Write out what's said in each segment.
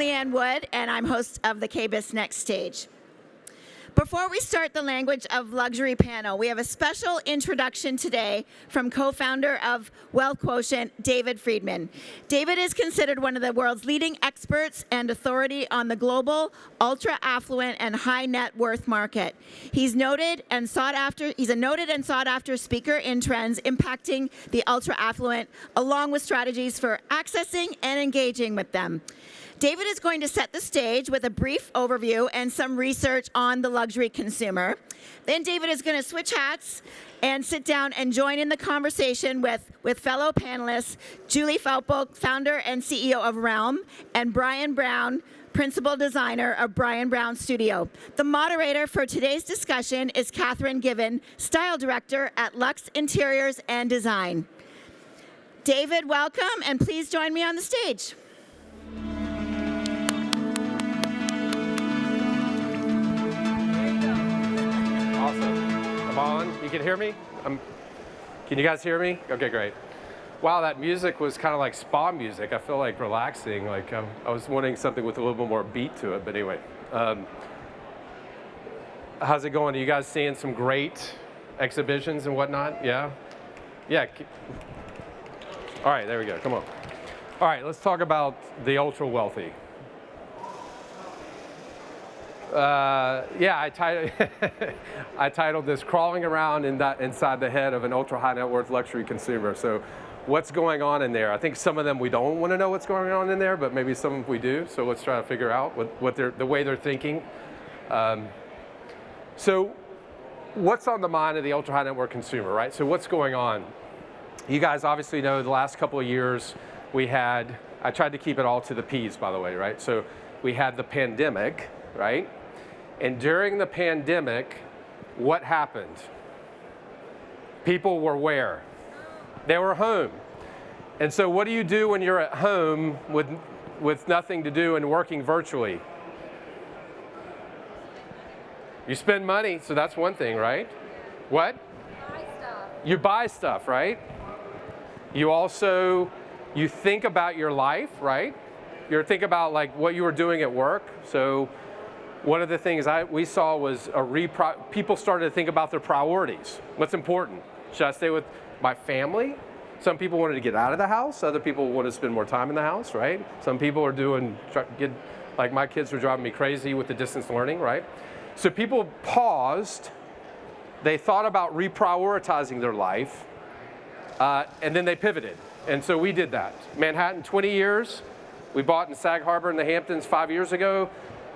Leanne Wood, and I'm host of the KBIS Next Stage. Before we start the Language of Luxury panel, we have a special introduction today from co-founder of Wealth Quotient, David Friedman. David is considered one of the world's leading experts and authority on the global, ultra-affluent, and high net worth market. He's a noted and sought after speaker in trends impacting the ultra-affluent, along with strategies for accessing and engaging with them. David is going to set the stage with a brief overview and some research on the luxury consumer. Then David is going to switch hats and sit down and join in the conversation with fellow panelists, Julie Felpel, founder and CEO of Realm, and Brian Brown, principal designer of Brian Brown Studio. The moderator for today's discussion is Catherine Given, style director at Luxe Interiors and Design. David, welcome, and please join me on the stage. I'm on. You can hear me? Can you guys hear me? Okay, great. Wow, that music was kind of like spa music. I feel like relaxing. Like I was wanting something with a little bit more beat to it. But anyway, how's it going? Are you guys seeing some great exhibitions and whatnot? Yeah? Yeah. All right, there we go. Come on. All right, let's talk about the ultra wealthy. I titled this "Crawling Around Inside the Head of an Ultra High Net Worth Luxury Consumer." So what's going on in there? I think some of them we don't want to know what's going on in there, but maybe some of them we do. So let's try to figure out the way they're thinking. So what's on the mind of the ultra high net worth consumer, right? So what's going on? You guys obviously know the last couple of years I tried to keep it all to the P's, by the way, right? So we had the pandemic, right? And during the pandemic, what happened? People were where? They were home. And so what do you do when you're at home with nothing to do and working virtually? You spend money, so that's one thing, right? What? Buy stuff. You buy stuff, right? You think about your life, right? You think about like what you were doing at work. So one of the things we saw was people started to think about their priorities. What's important? Should I stay with my family? Some people wanted to get out of the house. Other people wanted to spend more time in the house, right? Some people are like my kids were driving me crazy with the distance learning, right? So people paused. They thought about reprioritizing their life, and then they pivoted. And so we did that. Manhattan, 20 years. We bought in Sag Harbor in the Hamptons 5 years ago.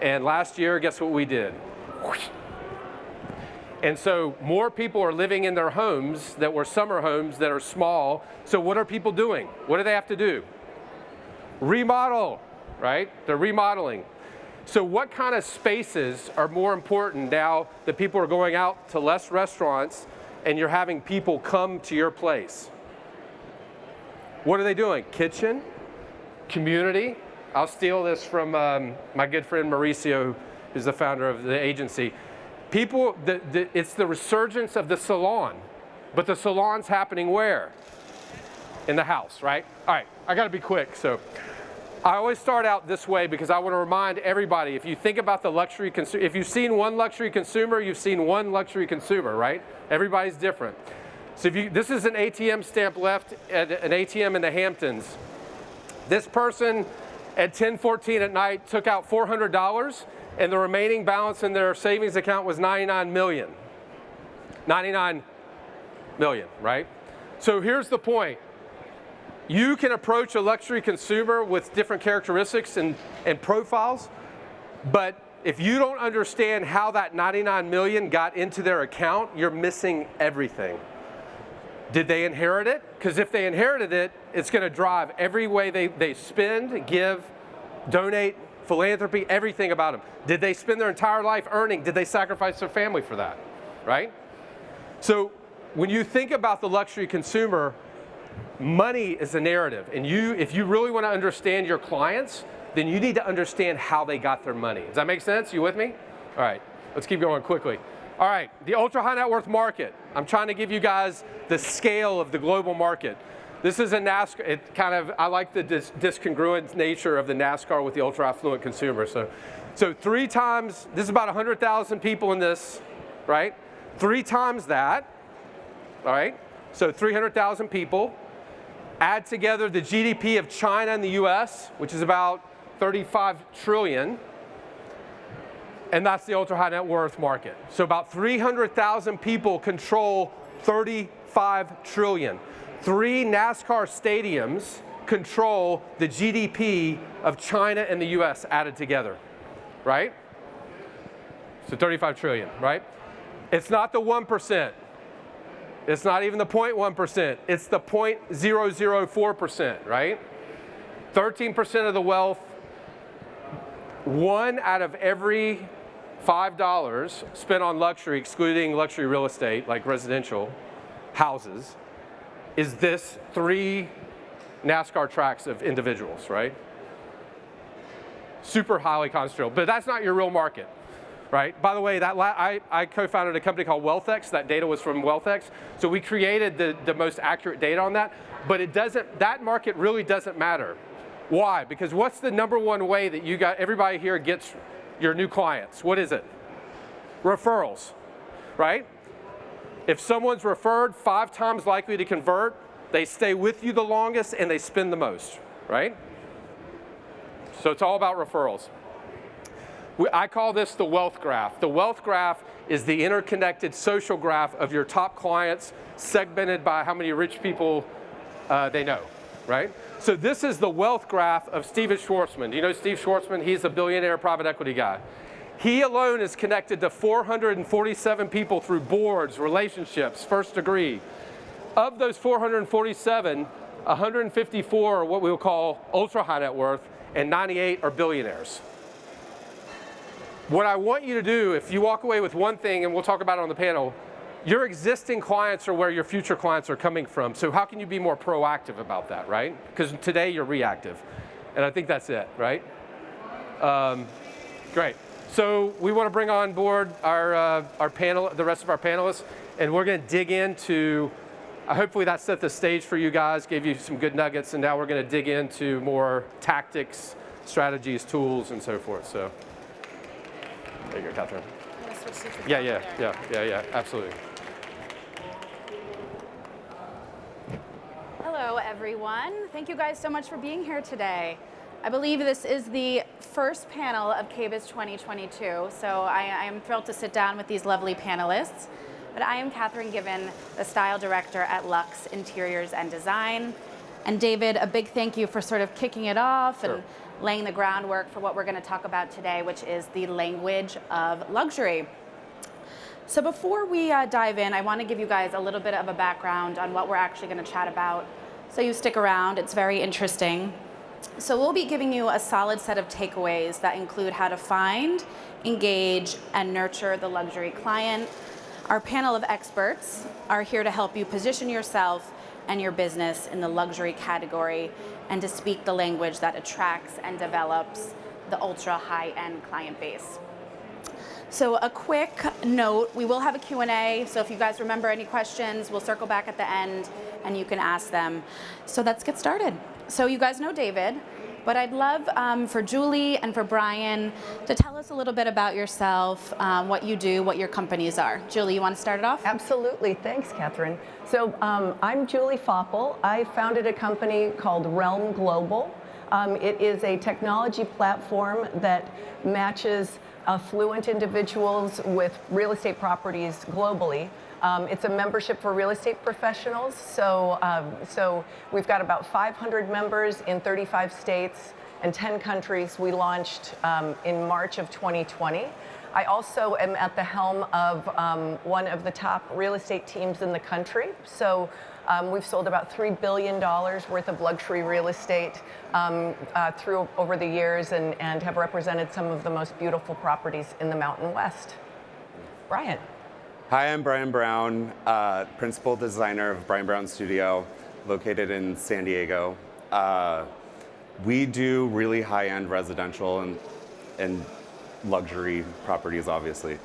And last year, guess what we did? And so more people are living in their homes that were summer homes that are small. So what are people doing? What do they have to do? Remodel, right? They're remodeling. So what kind of spaces are more important now that people are going out to less restaurants and you're having people come to your place? What are they doing? Kitchen, community. I'll steal this from my good friend Mauricio, who's the founder of the agency. It's the resurgence of the salon, but the salon's happening where? In the house, right? All right, I gotta be quick. So I always start out this way because I wanna remind everybody, if you think about the luxury consumer, if you've seen one luxury consumer, you've seen one luxury consumer, right? Everybody's different. So this is an ATM stamp left at an ATM in the Hamptons. This person at 10:14 at night took out $400 and the remaining balance in their savings account was 99 million. 99 million, right? So here's the point. You can approach a luxury consumer with different characteristics and profiles, but if you don't understand how that 99 million got into their account, you're missing everything. Did they inherit it? Because if they inherited it, it's going to drive every way they spend, give, donate, philanthropy, everything about them. Did they spend their entire life earning? Did they sacrifice their family for that? Right? So when you think about the luxury consumer, money is a narrative. And if you really want to understand your clients, then you need to understand how they got their money. Does that make sense? You with me? All right, let's keep going quickly. All right, the ultra high net worth market. I'm trying to give you guys the scale of the global market. This is a NASCAR. I like the discongruent nature of the NASCAR with the ultra affluent consumer. So 3 times, this is about 100,000 people in this, right? 3 times that, all right? So 300,000 people. Add together the GDP of China and the US, which is about 35 trillion. And that's the ultra high net worth market. So about 300,000 people control 35 trillion. 3 NASCAR stadiums control the GDP of China and the US added together, right? So 35 trillion, right? It's not the 1%. It's not even the 0.1%. It's the 0.004%, right? 13% of the wealth, 1 out of every $5 spent on luxury, excluding luxury real estate like residential houses, is this 3 NASCAR tracks of individuals, right? Super highly concentrated, but that's not your real market, right? By the way, I co-founded a company called WealthX. That data was from WealthX. So we created the most accurate data on that, but that market really doesn't matter. Why? Because what's the number one way that everybody here gets your new clients? What is it? Referrals, right? If someone's referred, 5 times likely to convert, they stay with you the longest and they spend the most, right? So it's all about referrals. I call this the wealth graph. The wealth graph is the interconnected social graph of your top clients segmented by how many rich people they know, right? So this is the wealth graph of Steven Schwarzman. Do you know Steve Schwarzman? He's a billionaire private equity guy. He alone is connected to 447 people through boards, relationships, first degree. Of those 447, 154 are what we will call ultra high net worth, and 98 are billionaires. What I want you to do, if you walk away with one thing, and we'll talk about it on the panel, your existing clients are where your future clients are coming from. So how can you be more proactive about that, right? Because today you're reactive. And I think that's it, right? Great. So we want to bring on board our panel, the rest of our panelists, and we're going to dig into, hopefully that set the stage for you guys, gave you some good nuggets, and now we're going to dig into more tactics, strategies, tools, and so forth. So there you go, Catherine. Yeah, absolutely. Hello, everyone. Thank you guys so much for being here today. I believe this is the first panel of KBIS 2022, so I am thrilled to sit down with these lovely panelists. But I am Catherine Given, the Style Director at Luxe Interiors and Design. And David, a big thank you for sort of kicking it off and laying the groundwork for what we're going to talk about today, which is the language of luxury. So before we dive in, I want to give you guys a little bit of a background on what we're actually going to chat about. So you stick around, it's very interesting. So we'll be giving you a solid set of takeaways that include how to find, engage, and nurture the luxury client. Our panel of experts are here to help you position yourself and your business in the luxury category and to speak the language that attracts and develops the ultra high-end client base. So a quick note, we will have a Q&A, so if you guys remember any questions, we'll circle back at the end and you can ask them. So let's get started. So you guys know David, but I'd love for Julie and for Brian to tell us a little bit about yourself, what you do, what your companies are. Julie, you want to start it off? Absolutely. Thanks, Catherine. So I'm Julie Foppel. I founded a company called Realm Global. It is a technology platform that matches affluent individuals with real estate properties globally. It's a membership for real estate professionals. So we've got about 500 members in 35 states and 10 countries. We launched in March of 2020. I also am at the helm of one of the top real estate teams in the country. So we've sold about $3 billion worth of luxury real estate over the years and have represented some of the most beautiful properties in the Mountain West. Brian. Hi, I'm Brian Brown, principal designer of Brian Brown Studio, located in San Diego. We do really high-end residential and luxury properties, obviously.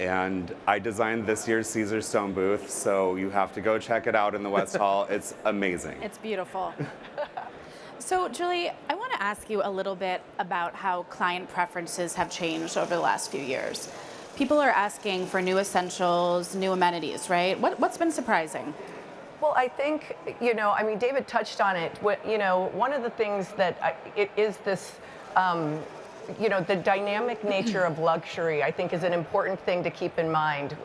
and I designed this year's Caesar Stone booth, so you have to go check it out in the West Hall. It's amazing. It's beautiful. So, Julie, I want to ask you a little bit about how client preferences have changed over the last few years. People are asking for new essentials, new amenities, right? What's been surprising? Well, I think, David touched on it. One of the things that it is this, the dynamic nature of luxury, I think, is an important thing to keep in mind.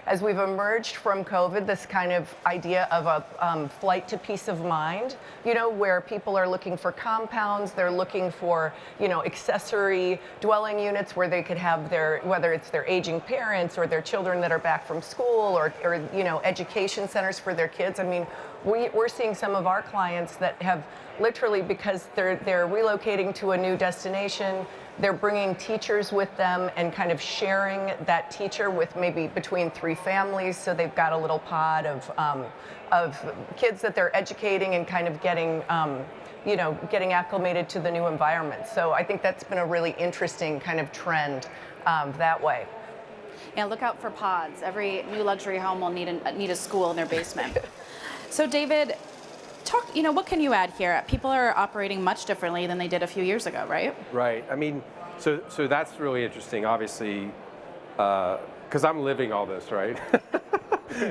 As we've emerged from COVID, this kind of idea of a flight to peace of mind, where people are looking for compounds, they're looking for, accessory dwelling units where they could have whether it's their aging parents or their children that are back from school or education centers for their kids. I mean, we're seeing some of our clients that have literally, because they're relocating to a new destination, they're bringing teachers with them and kind of sharing that teacher with maybe between 3 families. So they've got a little pod of kids that they're educating and kind of getting acclimated to the new environment. So I think that's been a really interesting kind of trend that way. Yeah, look out for pods. Every new luxury home will need a school in their basement. So David, what can you add here? People are operating much differently than they did a few years ago, right? Right. I mean, so that's really interesting, obviously, because I'm living all this, right?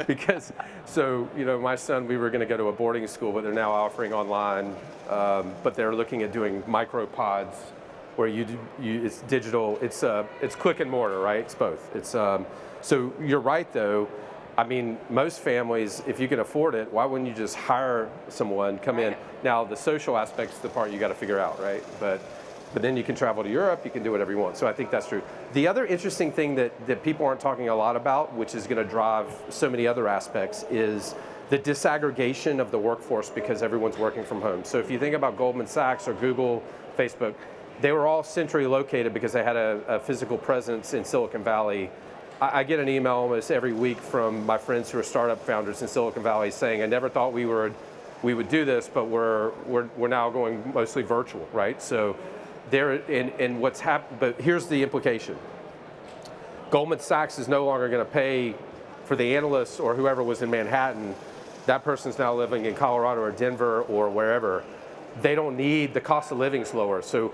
Because, my son, we were going to go to a boarding school, but they're now offering online, but they're looking at doing micro pods where it's digital, it's click and mortar, right? It's both. So you're right, though. I mean, most families, if you can afford it, why wouldn't you just hire someone, come in? Now, the social aspect's the part you got to figure out, right? But then you can travel to Europe, you can do whatever you want. So I think that's true. The other interesting thing that people aren't talking a lot about, which is going to drive so many other aspects, is the disaggregation of the workforce because everyone's working from home. So if you think about Goldman Sachs or Google, Facebook, they were all centrally located because they had a physical presence in Silicon Valley. I get an email almost every week from my friends who are startup founders in Silicon Valley saying, I never thought we would do this, but we're now going mostly virtual, right? So and what's happened, but here's the implication. Goldman Sachs is no longer going to pay for the analysts or whoever was in Manhattan. That person's now living in Colorado or Denver or wherever. They don't need, the cost of living's lower. So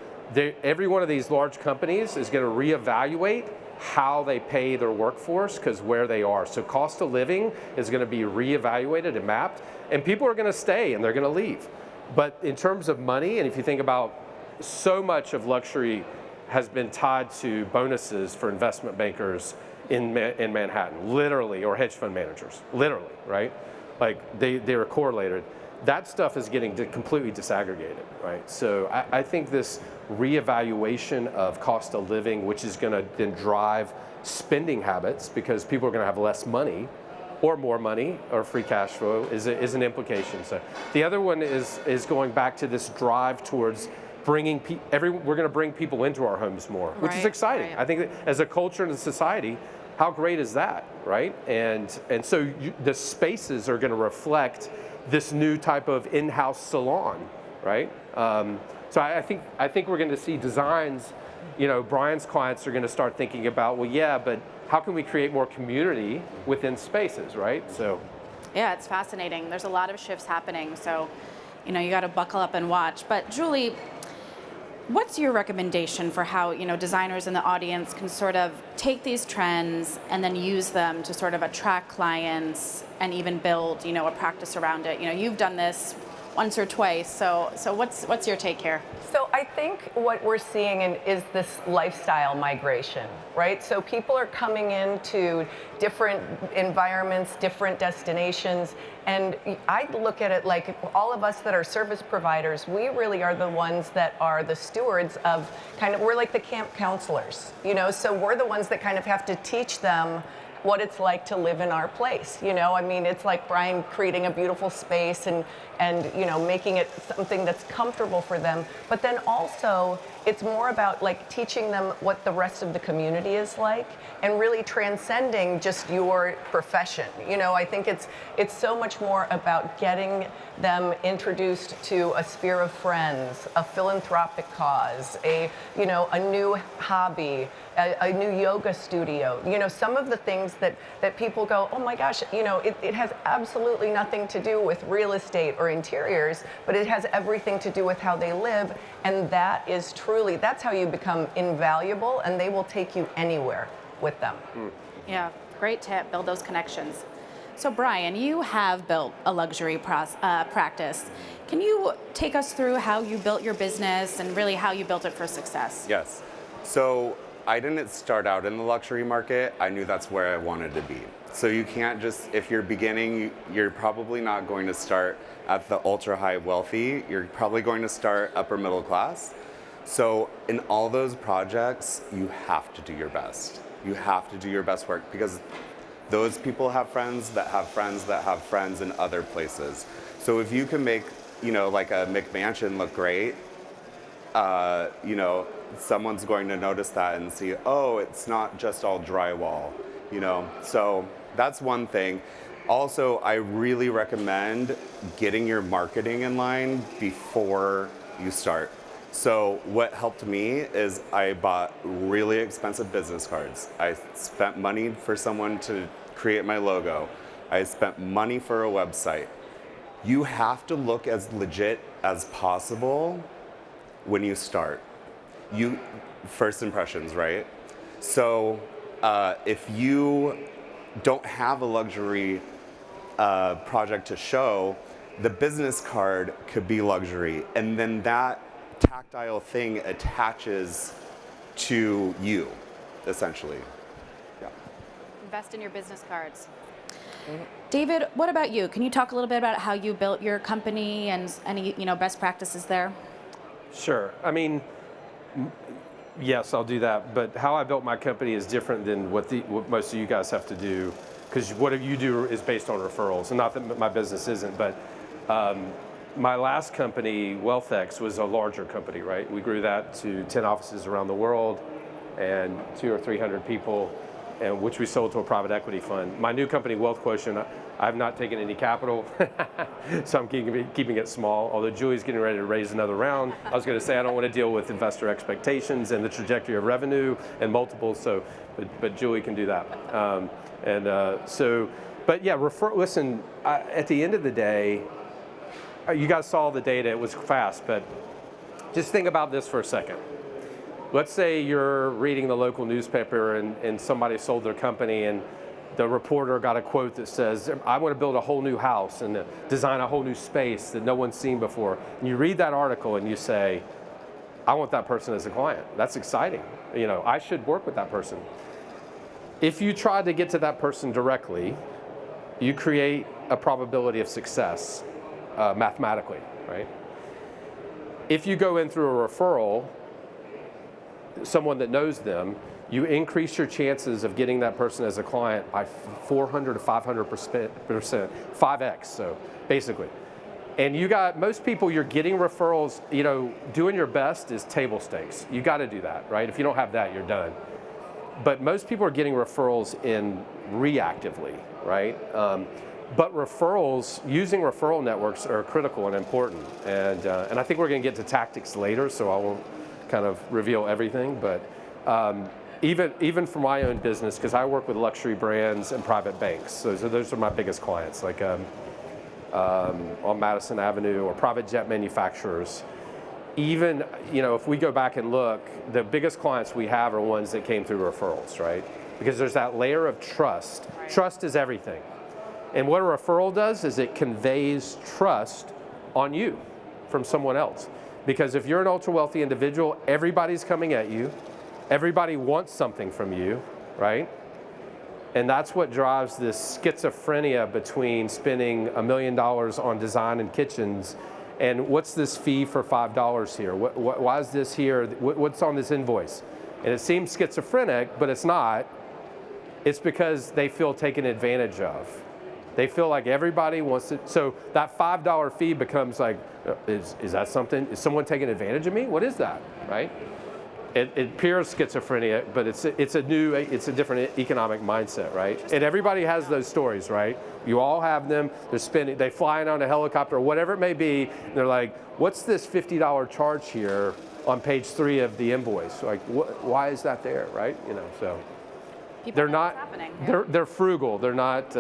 every one of these large companies is going to reevaluate how they pay their workforce because where they are. So cost of living is going to be reevaluated and mapped, and people are going to stay and they're going to leave. But in terms of money, and if you think about so much of luxury has been tied to bonuses for investment bankers in Manhattan, literally, or hedge fund managers, literally, right? Like they are correlated. That stuff is getting completely disaggregated, right? So I think this reevaluation of cost of living, which is going to then drive spending habits because people are going to have less money or more money or free cash flow is an implication. So the other one is going back to this drive towards bringing we're going to bring people into our homes more, which is exciting. Right. I think that as a culture and a society, how great is that, right? And so the spaces are going to reflect this new type of in-house salon, right? So I think we're going to see designs. Brian's clients are going to start thinking about, well, yeah, but how can we create more community within spaces, right? So, yeah, it's fascinating. There's a lot of shifts happening, so you got to buckle up and watch. But Julie, what's your recommendation for how designers in the audience can sort of take these trends and then use them to sort of attract clients and even build a practice around it? You've done this once or twice, so what's your take here? So I think what we're seeing is this lifestyle migration, right? So people are coming into different environments, different destinations, and I look at it like all of us that are service providers, we really are the ones that are the stewards of we're like the camp counselors, so we're the ones that kind of have to teach them what it's like to live in our place. You know, I mean, it's like Brian creating a beautiful space and you know, making it something that's comfortable for them. But then also, it's more about like teaching them what the rest of the community is like, and really transcending just your profession. You know, I think it's so much more about getting them introduced to a sphere of friends, a philanthropic cause, a new hobby, a new yoga studio. You know, some of the things that people go, oh my gosh, you know, it has absolutely nothing to do with real estate or interiors, but it has everything to do with how they live, and that is truly, that's how you become invaluable, and they will take you anywhere with them. Yeah, great tip, build those connections. So Brian, you have built a luxury practice. Can you take us through how you built your business and really how you built it for success? Yes. So I didn't start out in the luxury market. I knew that's where I wanted to be. So you can't just, if you're beginning, you're probably not going to start at the ultra high wealthy. You're probably going to start upper middle class. So in all those projects, you have to do your best. You have to do your best work, because those people have friends that have friends that have friends in other places. So if you can make, you know, like a McMansion look great, you know, someone's going to notice that and see, oh, it's not just all drywall, you know. So that's one thing. Also, I really recommend getting your marketing in line before you start. So what helped me is I bought really expensive business cards. I spent money for someone to create my logo. I spent money for a website. You have to look as legit as possible when you start. First impressions, right? So if you don't have a luxury project to show, the business card could be luxury, and then that tactile thing attaches to you, essentially. Yeah. Invest in your business cards. David, what about you? Can you talk a little bit about how you built your company and any, you know, best practices there? Sure. I mean, yes, I'll do that. But how I built my company is different than what most of you guys have to do, because what you do is based on referrals. And not that my business isn't, but my last company, WealthX, was a larger company, right? We grew that to 10 offices around the world and 200 or 300 people, and which we sold to a private equity fund. My new company, Wealth Quotient, I've not taken any capital, so I'm keeping it small, although Julie's getting ready to raise another round. I was gonna say I don't want to deal with investor expectations and the trajectory of revenue and multiples, so, but Julie can do that. But yeah, listen, at the end of the day, you guys saw the data, it was fast, but just think about this for a second. Let's say you're reading the local newspaper and somebody sold their company and the reporter got a quote that says, I want to build a whole new house and design a whole new space that no one's seen before. And you read that article and you say, I want that person as a client. That's exciting. You know, I should work with that person. If you try to get to that person directly, you create a probability of success mathematically, right? If you go in through a referral, someone that knows them, you increase your chances of getting that person as a client by 400 to 500%, 5x, so basically. And you got, most people, you're getting referrals, you know, doing your best is table stakes. You got to do that, right? If you don't have that, you're done. But most people are getting referrals in reactively, right? But referrals, using referral networks are critical and important. And I think we're going to get to tactics later, so I won't kind of reveal everything. But even for my own business, because I work with luxury brands and private banks, so those are my biggest clients, like on Madison Avenue, or private jet manufacturers. Even, you know, if we go back and look, the biggest clients we have are ones that came through referrals, right? Because there's that layer of trust. Right. Trust is everything. And what a referral does is it conveys trust on you from someone else. Because if you're an ultra wealthy individual, everybody's coming at you. Everybody wants something from you, right? And that's what drives this schizophrenia between spending $1 million on design and kitchens and what's this fee for $5 here? Why is this here? What's on this invoice? And it seems schizophrenic, but it's not. It's because they feel taken advantage of. They feel like everybody wants to, so that $5 fee becomes like, is that something, is someone taking advantage of me? What is that, right? It appears schizophrenia, but it's a different economic mindset, right? And everybody has those stories, right? You all have them. They flying on a helicopter or whatever it may be. And they're like, what's this $50 charge here on page 3 of the invoice? Like, why is that there, right? So People they're know not. what's happening. Yeah. They're frugal. They're not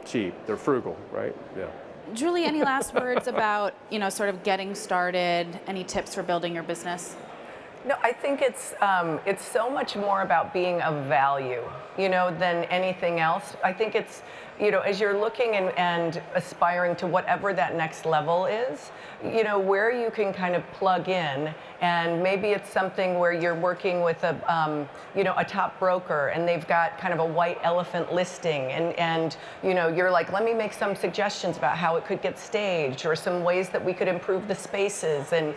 cheap. They're frugal, right? Yeah. Julie, any last words about, sort of getting started? Any tips for building your business? No, I think it's so much more about being of value, than anything else. I think it's, as you're looking and aspiring to whatever that next level is, where you can kind of plug in, and maybe it's something where you're working with a top broker and they've got kind of a white elephant listing, and you're like, let me make some suggestions about how it could get staged or some ways that we could improve the spaces, and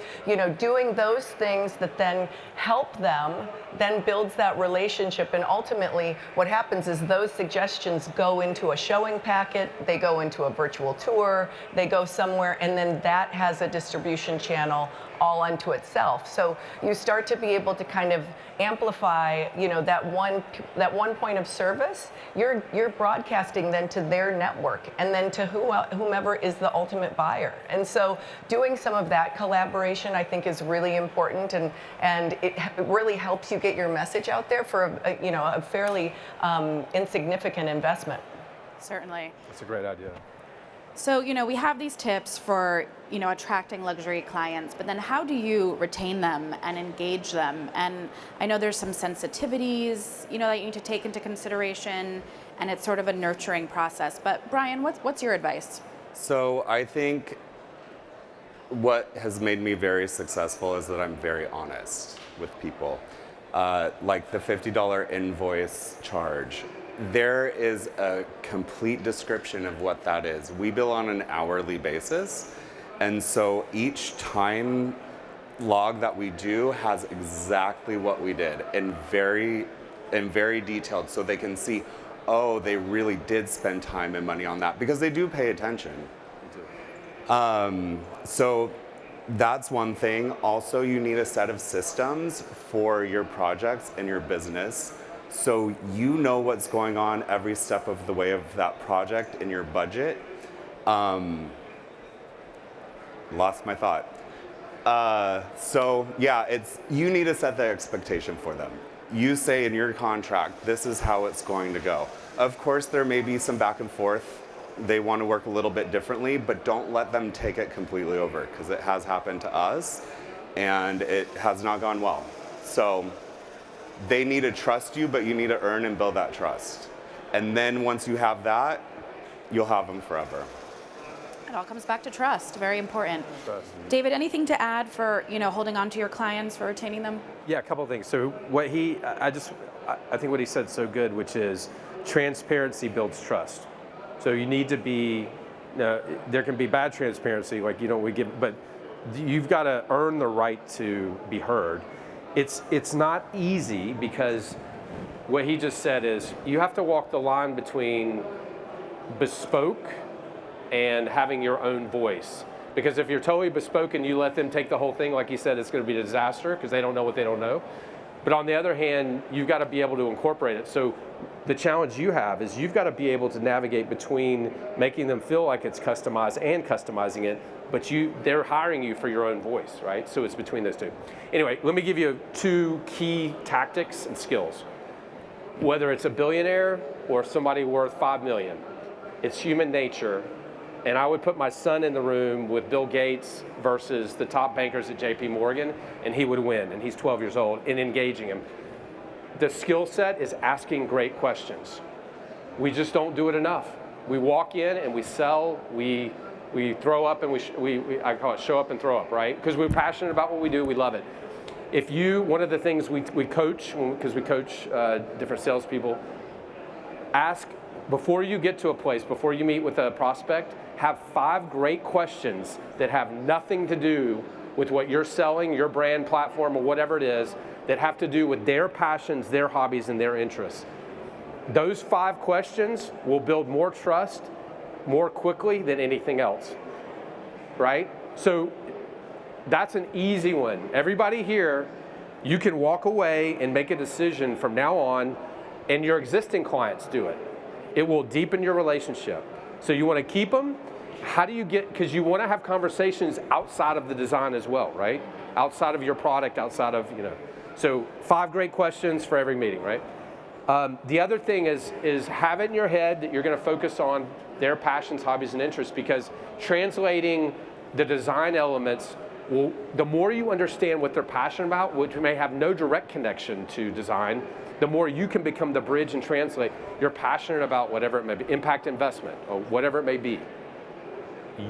doing those things that then help them, then builds that relationship, and ultimately what happens is those suggestions go into a showing packet, they go into a virtual tour, they go somewhere, and then that has a distribution channel all unto itself. So you start to be able to kind of amplify, that one point of service. You're broadcasting then to their network, and then to whomever is the ultimate buyer. And so doing some of that collaboration, I think, is really important, and it really helps you get your message out there for a fairly insignificant investment. Certainly. That's a great idea. So, we have these tips for, attracting luxury clients, but then how do you retain them and engage them? And I know there's some sensitivities, that you need to take into consideration, and it's sort of a nurturing process. But Brian, what's your advice? So I think what has made me very successful is that I'm very honest with people. Like the $50 invoice charge. There is a complete description of what that is. We bill on an hourly basis, and so each time log that we do has exactly what we did, and very detailed, so they can see, oh, they really did spend time and money on that, because they do pay attention. So that's one thing. Also, you need a set of systems for your projects and your business, so you know what's going on every step of the way of that project in your budget. Lost my thought. So yeah, you need to set the expectation for them. You say in your contract, this is how it's going to go. Of course, there may be some back and forth. They want to work a little bit differently, but don't let them take it completely over, because it has happened to us and it has not gone well. So they need to trust you, but you need to earn and build that trust. And then once you have that, you'll have them forever. It all comes back to trust. Very important. Trust. David, anything to add for, holding on to your clients, for retaining them? Yeah, a couple of things. So I think what he said so good, which is transparency builds trust. So you need to be, there can be bad transparency, like, but you've got to earn the right to be heard. It's not easy, because what he just said is you have to walk the line between bespoke and having your own voice. Because if you're totally bespoke and you let them take the whole thing, like he said, it's going to be a disaster, because they don't know what they don't know. But on the other hand, you've got to be able to incorporate it. So the challenge you have is you've got to be able to navigate between making them feel like it's customized and customizing it, but they're hiring you for your own voice, right? So it's between those two. Anyway, let me give you 2 key tactics and skills. Whether it's a billionaire or somebody worth 5 million, it's human nature. And I would put my son in the room with Bill Gates versus the top bankers at JP Morgan, and he would win, and he's 12 years old, in engaging him. The skill set is asking great questions. We just don't do it enough. We walk in and we sell, we throw up, and I call it show up and throw up, right? Because we're passionate about what we do, we love it. One of the things we coach, because we coach different salespeople, ask, before you get to a place, before you meet with a prospect, have 5 great questions that have nothing to do with what you're selling, your brand, platform, or whatever it is, that have to do with their passions, their hobbies, and their interests. Those 5 questions will build more trust more quickly than anything else, right? So that's an easy one. Everybody here, you can walk away and make a decision from now on, and your existing clients do it. It will deepen your relationship. So you want to keep them. How do you get, because you want to have conversations outside of the design as well, right? Outside of your product, outside of, So 5 great questions for every meeting, right? The other thing is have it in your head that you're going to focus on their passions, hobbies, and interests, because translating the design elements will, the more you understand what they're passionate about, which may have no direct connection to design, the more you can become the bridge and translate. You're passionate about whatever it may be, impact investment, or whatever it may be.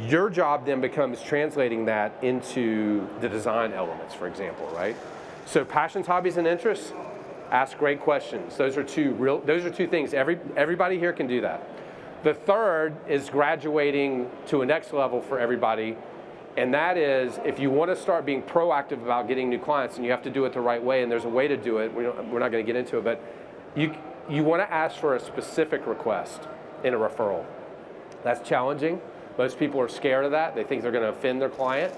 Your job then becomes translating that into the design elements, for example, right? So passions, hobbies, and interests, ask great questions. Those are two things. Everybody here can do that. The third is graduating to a next level for everybody, and that is if you want to start being proactive about getting new clients, and you have to do it the right way, and there's a way to do it. We're not going to get into it, but you want to ask for a specific request in a referral. That's challenging. Most people are scared of that. They think they're going to offend their client.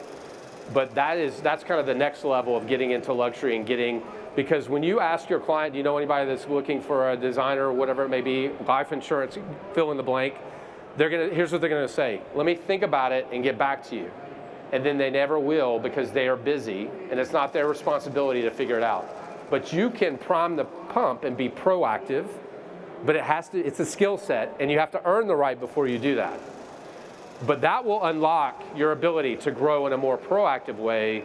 But that's kind of the next level of getting into luxury and getting, because when you ask your client, do you know anybody that's looking for a designer or whatever it may be, life insurance, fill in the blank, here's what they're going to say. Let me think about it and get back to you. And then they never will because they are busy, and it's not their responsibility to figure it out. But you can prime the pump and be proactive, but it's a skill set, and you have to earn the right before you do that. But that will unlock your ability to grow in a more proactive way.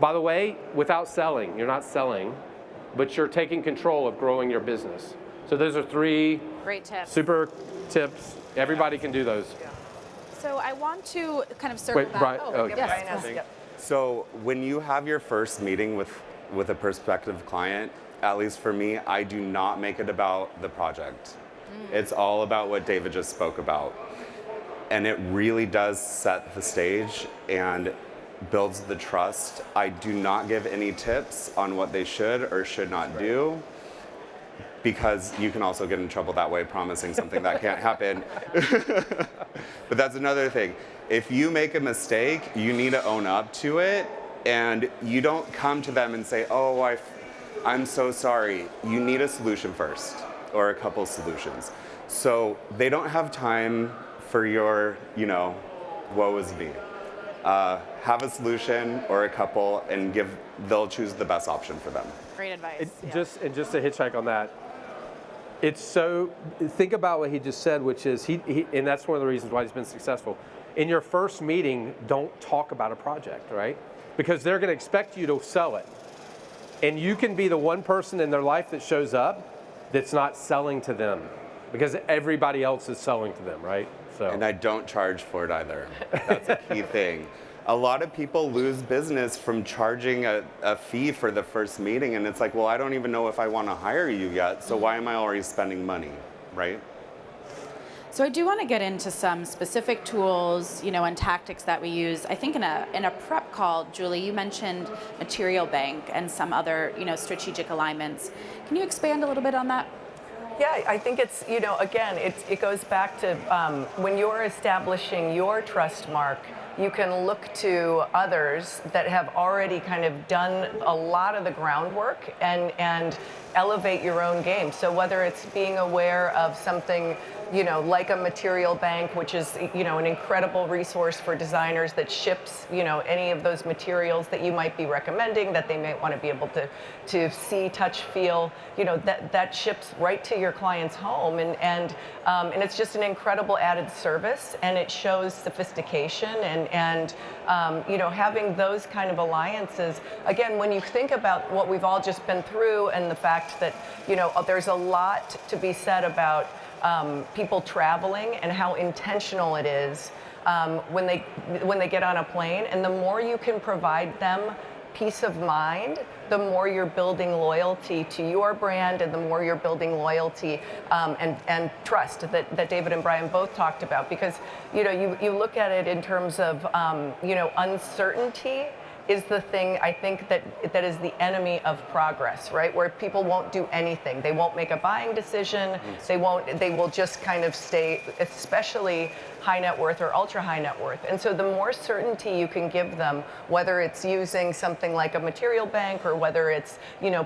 By the way, without selling. You're not selling, but you're taking control of growing your business. So those are 3 great tips. Super tips. Everybody can do those. So I want to kind of circle back. Brian, Yes. So when you have your first meeting with a prospective client, at least for me, I do not make it about the project. It's all about what David just spoke about. And it really does set the stage and builds the trust. I do not give any tips on what they should or should not do, because you can also get in trouble that way promising something that can't happen. But that's another thing. If you make a mistake, you need to own up to it, and you don't come to them and say, oh, I'm so sorry. You need a solution first, or a couple solutions. So they don't have time for your, woe is me. Have a solution or a couple, and they'll choose the best option for them. Great advice. Just to hitchhike on that, think about what he just said, which is and that's one of the reasons why he's been successful. In your first meeting, don't talk about a project, right? Because they're going to expect you to sell it. And you can be the one person in their life that shows up that's not selling to them, because everybody else is selling to them, right? So. And I don't charge for it either. That's a key thing. A lot of people lose business from charging a fee for the first meeting, and it's like, well, I don't even know if I want to hire you yet, so why am I already spending money, right? So I do want to get into some specific tools, and tactics that we use. I think in a prep call, Julie, you mentioned Material Bank and some other, strategic alignments. Can you expand a little bit on that? Yeah, I think it's, again, it goes back to when you're establishing your trust mark, you can look to others that have already kind of done a lot of the groundwork and elevate your own game. So whether it's being aware of something, like a Material Bank, which is, an incredible resource for designers that ships, any of those materials that you might be recommending that they might want to be able to see, touch, feel, that ships right to your client's home. And it's just an incredible added service, and it shows sophistication and having those kind of alliances. Again, when you think about what we've all just been through and the fact that, there's a lot to be said about people traveling and how intentional it is when they get on a plane. And the more you can provide them peace of mind, the more you're building loyalty to your brand, and the more you're building loyalty and trust that David and Brian both talked about. Because you look at it in terms of uncertainty is the thing I think that is the enemy of progress, right? Where people won't do anything. They won't make a buying decision. They will just kind of stay, especially high net worth or ultra high net worth. And so the more certainty you can give them, whether it's using something like a material bank or whether it's,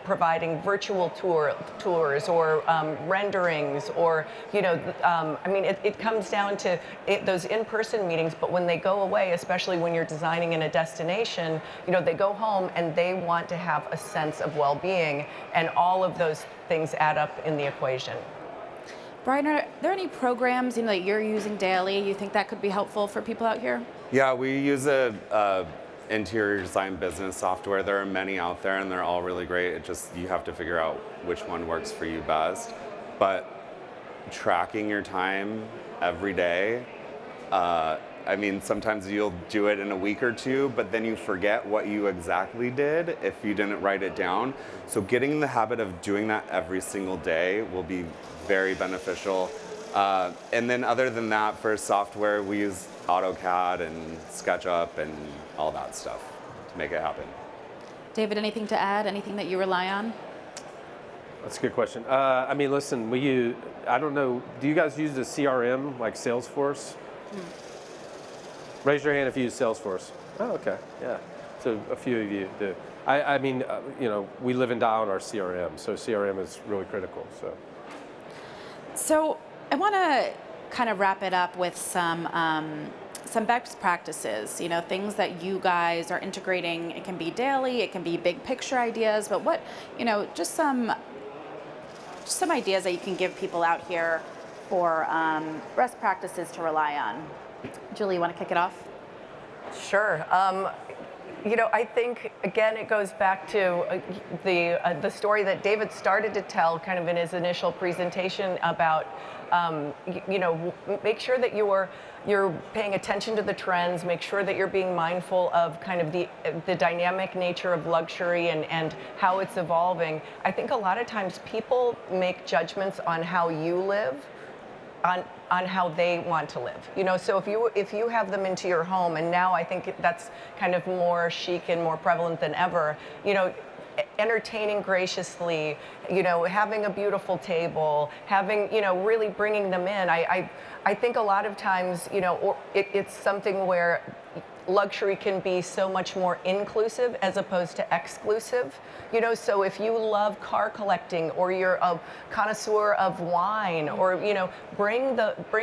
providing virtual tours or renderings or, it comes down to those in-person meetings, but when they go away, especially when you're designing in a destination, they go home and they want to have a sense of well-being, and all of those things add up in the equation. Brian, are there any programs that you're using daily you think that could be helpful for people out here? Yeah, we use a interior design business software. There are many out there and they're all really great. It just, you have to figure out which one works for you best. But tracking your time every day, sometimes you'll do it in a week or two, but then you forget what you exactly did if you didn't write it down. So getting in the habit of doing that every single day will be very beneficial. And then other than that, for software, we use AutoCAD and SketchUp and all that stuff to make it happen. David, anything to add? Anything that you rely on? That's a good question. Listen, I don't know, do you guys use a CRM like Salesforce? Raise your hand if you use Salesforce. Oh, okay, yeah. So a few of you do. We live and die on our CRM, so CRM is really critical. So I want to kind of wrap it up with some best practices, things that you guys are integrating. It can be daily, it can be big picture ideas, but what, just some ideas that you can give people out here for best practices to rely on. Julie, you want to kick it off? Sure. I think, again, it goes back to the story that David started to tell kind of in his initial presentation about, make sure that you're paying attention to the trends, make sure that you're being mindful of kind of the dynamic nature of luxury and how it's evolving. I think a lot of times people make judgments on how you live on how they want to live. So if you have them into your home, and now I think that's kind of more chic and more prevalent than ever, entertaining graciously, having a beautiful table, having, really bringing them in. I think a lot of times, it's something where luxury can be so much more inclusive as opposed to exclusive. So if you love car collecting, or you're a connoisseur of wine, or bring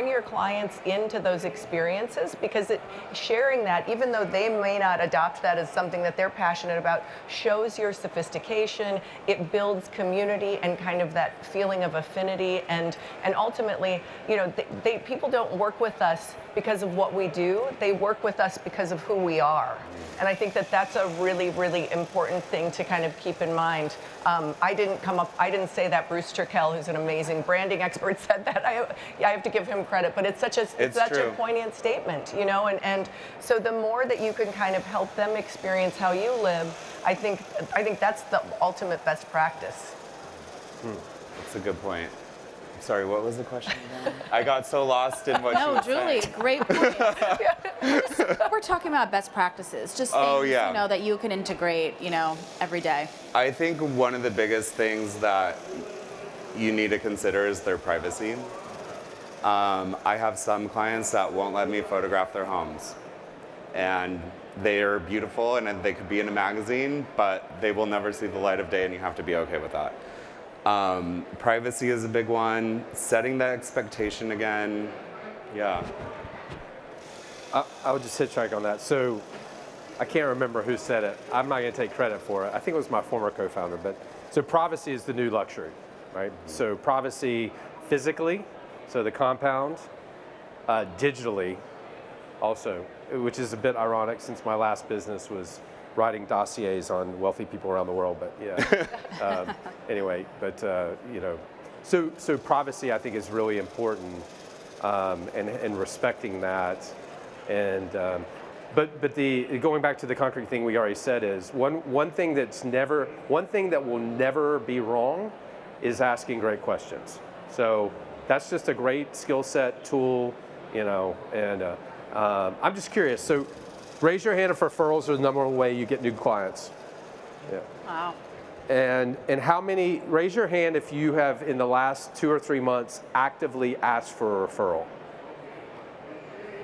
your clients into those experiences, because sharing that, even though they may not adopt that as something that they're passionate about, shows your sophistication. It builds community and kind of that feeling of affinity, and ultimately, people don't work with us because of what we do. They work with us because of who we are. And I think that that's a really, really important thing to kind of keep in mind. I didn't say that. Bruce Turkel, who's an amazing branding expert, said that. I have to give him credit, but it's such a poignant statement, and so the more that you can kind of help them experience how you live, I think that's the ultimate best practice. That's a good point. Sorry, what was the question again? I got so lost in what you were Julie, saying. great point. We're talking about best practices, just things that you can integrate, every day. I think one of the biggest things that you need to consider is their privacy. I have some clients that won't let me photograph their homes, and they are beautiful and they could be in a magazine, but they will never see the light of day, and you have to be okay with that. Privacy is a big one. Setting that expectation again, yeah. I would just hitchhike on that. So I can't remember who said it. I'm not going to take credit for it. I think it was my former co-founder. But so privacy is the new luxury, right? So privacy physically, so the compound, digitally also, which is a bit ironic since my last business was writing dossiers on wealthy people around the world, but yeah. Anyway, but so privacy I think is really important, and respecting that, and but going back to the concrete thing we already said is one thing that will never be wrong is asking great questions. So that's just a great skill set tool, and I'm just curious. So Raise your hand if referrals are the number one way you get new clients. Yeah. Wow. And how many, raise your hand if you have in the last 2 or 3 months actively asked for a referral.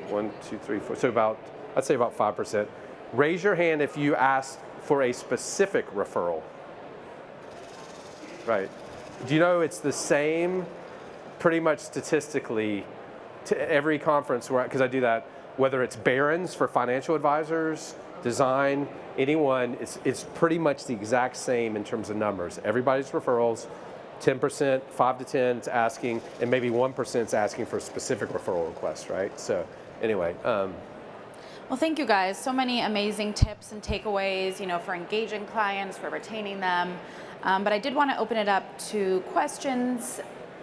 1, 2, 3, 4, so I'd say about 5%. Raise your hand if you asked for a specific referral. Right. Do you know it's the same pretty much statistically to every conference where, because I do that, whether it's Barron's for financial advisors, design, anyone, it's pretty much the exact same in terms of numbers. Everybody's referrals, 10%, 5 to 10 is asking, and maybe 1% is asking for a specific referral request, right? So anyway. Well, thank you guys. So many amazing tips and takeaways, for engaging clients, for retaining them. But I did want to open it up to questions.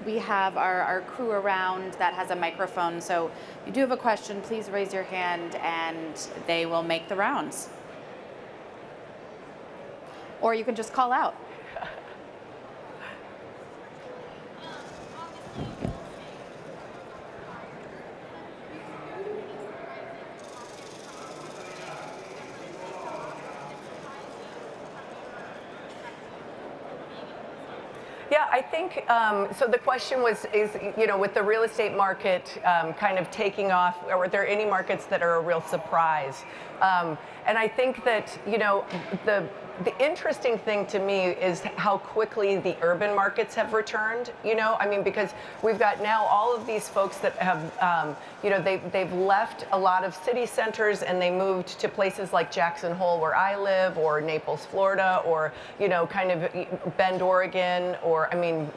We have our crew around that has a microphone. So if you do have a question, please raise your hand and they will make the rounds. Or you can just call out. Yeah, I think, so the question is, with the real estate market kind of taking off, are there any markets that are a real surprise? And I think that, the interesting thing to me is how quickly the urban markets have returned, because we've got now all of these folks that have, they've left a lot of city centers and they moved to places like Jackson Hole where I live, or Naples, Florida, or, kind of Bend, Oregon, or,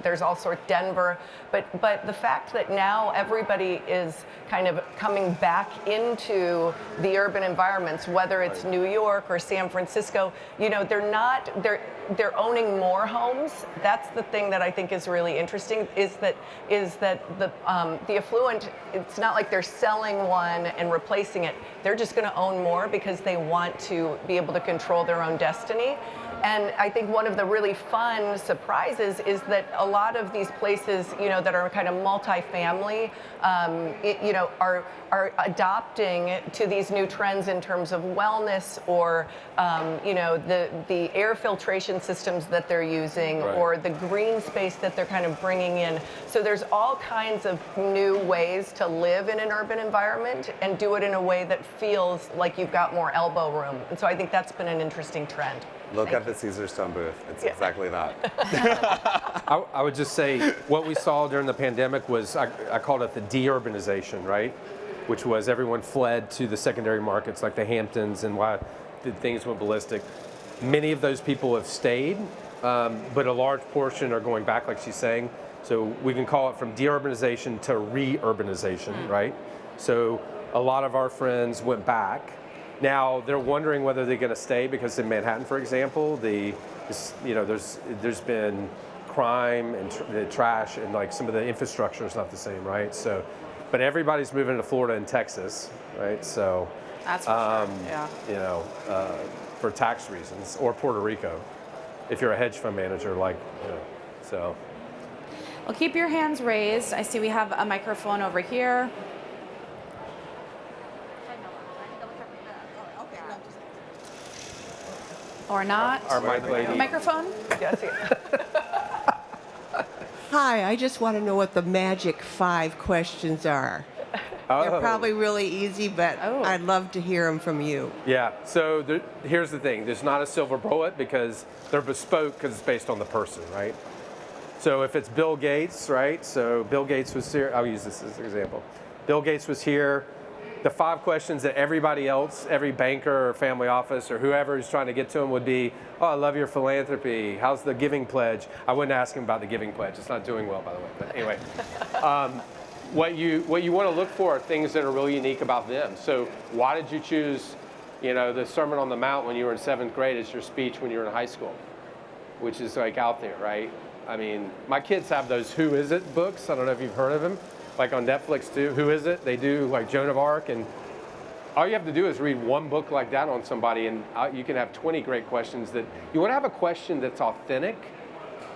there's all sorts, Denver. But the fact that now everybody is kind of coming back into the urban environments, whether it's New York or San Francisco, they're owning more homes. That's the thing that I think is really interesting, is that the affluent, it's not like they're selling one and replacing it. They're just going to own more because they want to be able to control their own destiny. And I think one of the really fun surprises is that a lot of these places, that are kind of multifamily, are adopting to these new trends in terms of wellness, or the air filtration systems that they're using, right, or the green space that they're kind of bringing in. So there's all kinds of new ways to live in an urban environment and do it in a way that feels like you've got more elbow room. And so I think that's been an interesting trend. Look at the Caesarstone booth. It's exactly that. I would just say what we saw during the pandemic was, I called it the de-urbanization, right? Which was everyone fled to the secondary markets like the Hamptons, and why things went ballistic. Many of those people have stayed, but a large portion are going back, like she's saying. So we can call it from de-urbanization to re-urbanization, right? So a lot of our friends went back. Now they're wondering whether they're going to stay, because in Manhattan, for example, there's been crime and trash, and like some of the infrastructure is not the same, right? So, but everybody's moving to Florida and Texas, right? So That's for sure. Yeah. For tax reasons, or Puerto Rico, if you're a hedge fund manager, so. Well, keep your hands raised. I see we have a microphone over here. Or not. Our mic lady. Microphone? Yes. Hi, I just want to know what the magic 5 questions are. They're probably really easy, but I'd love to hear them from you. Yeah, so here's the thing. There's not a silver bullet, because they're bespoke, because it's based on the person, right? So if it's Bill Gates, right? So Bill Gates was here. I'll use this as an example. Bill Gates was here. The 5 questions that everybody else, every banker or family office or whoever is trying to get to him would be, oh, I love your philanthropy. How's the giving pledge? I wouldn't ask him about the giving pledge. It's not doing well, by the way. But anyway, what you want to look for are things that are really unique about them. So why did you choose, the Sermon on the Mount when you were in 7th grade as your speech when you were in high school, which is like out there, right? I mean, my kids have those Who Is It books. I don't know if you've heard of them. Like on Netflix too, Who Is It? They do like Joan of Arc, and all you have to do is read one book like that on somebody, and you can have 20 great questions. That you want to have a question that's authentic,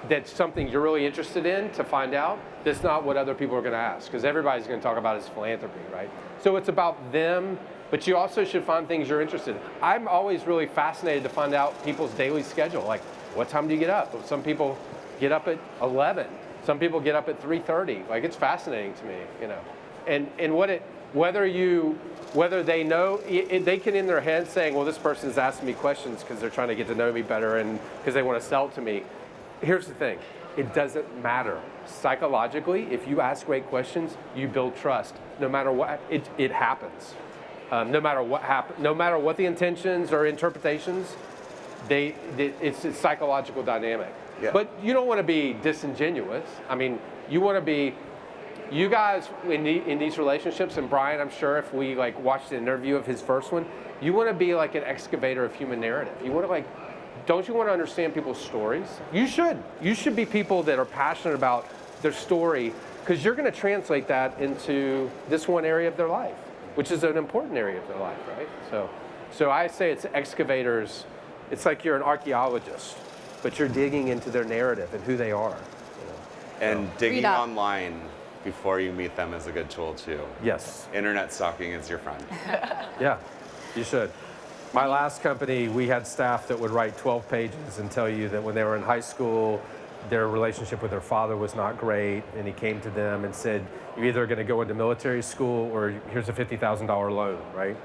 that's something you're really interested in to find out, that's not what other people are going to ask, because everybody's going to talk about is philanthropy, right? So it's about them, but you also should find things you're interested in. I'm always really fascinated to find out people's daily schedule, like what time do you get up? Some people get up at 11. Some people get up at 3:30. Like, it's fascinating to me, you know. And whether they know, they can in their head saying, well, this person's asking me questions because they're trying to get to know me better and because they want to sell to me. Here's the thing, it doesn't matter. Psychologically, if you ask great questions, you build trust. No matter what, it happens. No matter what the intentions or interpretations, it's a psychological dynamic. Yeah. But you don't want to be disingenuous. I mean, you want to be, you guys in these relationships, and Brian, I'm sure if we like watched the interview of his first one, you want to be like an excavator of human narrative. You want to like, don't you want to understand people's stories? You should. You should be people that are passionate about their story, because you're going to translate that into this one area of their life, which is an important area of their life, right? So I say it's excavators. It's like you're an archaeologist, but you're digging into their narrative and who they are. You know? And digging online before you meet them is a good tool too. Yes. Internet stalking is your friend. Yeah, you should. My last company, we had staff that would write 12 pages and tell you that when they were in high school, their relationship with their father was not great, and he came to them and said, you're either going to go into military school or here's a $50,000 loan, right?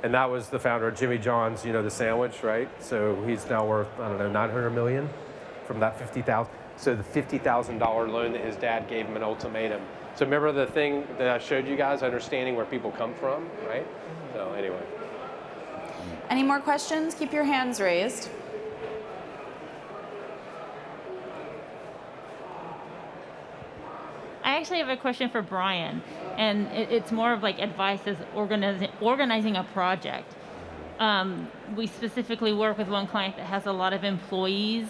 And that was the founder of Jimmy John's, you know, the sandwich, right? So he's now worth, I don't know, 900 million from that 50,000. So the $50,000 loan that his dad gave him an ultimatum. So remember the thing that I showed you guys, understanding where people come from, right? So anyway. Any more questions? Keep your hands raised. I actually have a question for Brian, and it's more of like advice as organizing a project. We specifically work with one client that has a lot of employees,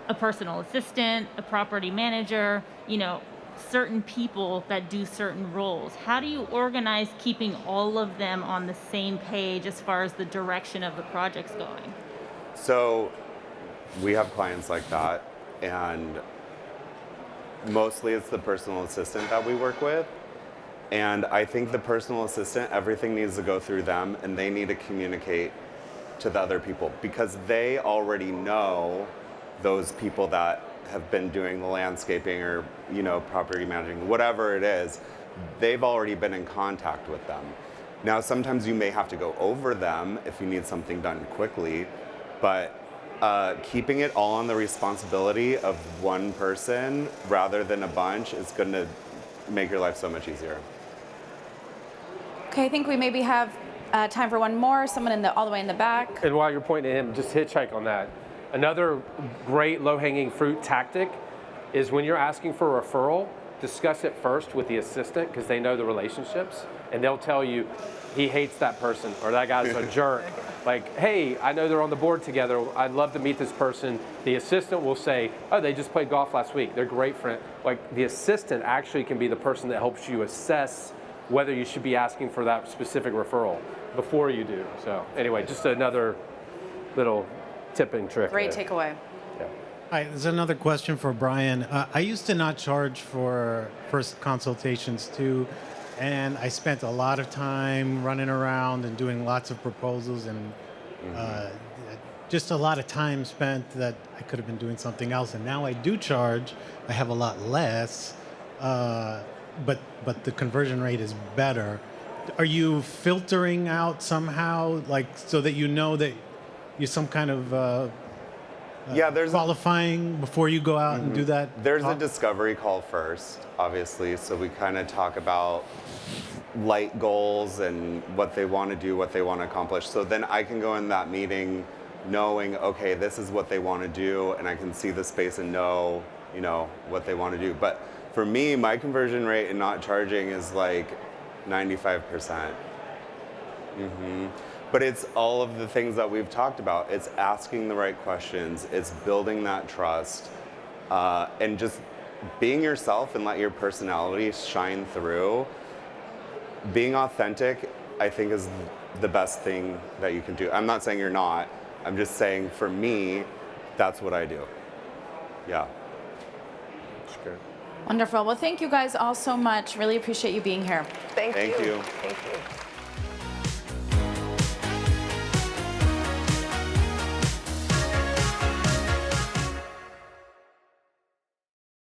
a personal assistant, a property manager, you know, certain people that do certain roles. How do you organize keeping all of them on the same page as far as the direction of the project's going? So we have clients like that, and mostly it's the personal assistant that we work with. And I think the personal assistant, everything needs to go through them, and they need to communicate to the other people because they already know those people that have been doing the landscaping or, you know, property managing, whatever it is. They've already been in contact with them. Now, sometimes you may have to go over them if you need something done quickly, but keeping it all on the responsibility of one person rather than a bunch is going to make your life so much easier. Okay, I think we maybe have time for one more. Someone all the way in the back. And while you're pointing at him, just hitchhike on that. Another great low-hanging fruit tactic is when you're asking for a referral, discuss it first with the assistant because they know the relationships, and they'll tell you he hates that person or that guy's a jerk. Like, hey, I know they're on the board together. I'd love to meet this person. The assistant will say, oh, they just played golf last week. They're great friends. Like, the assistant actually can be the person that helps you assess whether you should be asking for that specific referral before you do. So anyway, just another little tipping trick. Great there. takeaway. Yeah. Hi, there's another question for Brian. I used to not charge for first consultations too, and I spent a lot of time running around and doing lots of proposals and just a lot of time spent that I could have been doing something else. And now I do charge. I have a lot less, but the conversion rate is better. Are you filtering out somehow, like so that you know that you're some kind of There's qualifying before you go out and do that? There's a talk? discovery call first, obviously. So we kind of talk about light goals and what they want to do, what they want to accomplish. So then I can go in that meeting knowing, okay, this is what they want to do, and I can see the space and know, you know, what they want to do. But for me, my conversion rate in not charging is like 95%. But it's all of the things that we've talked about. It's asking the right questions. It's building that trust, and just being yourself and let your personality shine through. Being authentic, I think, is the best thing that you can do. I'm not saying you're not. I'm just saying for me, that's what I do. Yeah. That's good. Wonderful. Well, thank you guys all so much. Really appreciate you being here. Thank Thank you. Thank you.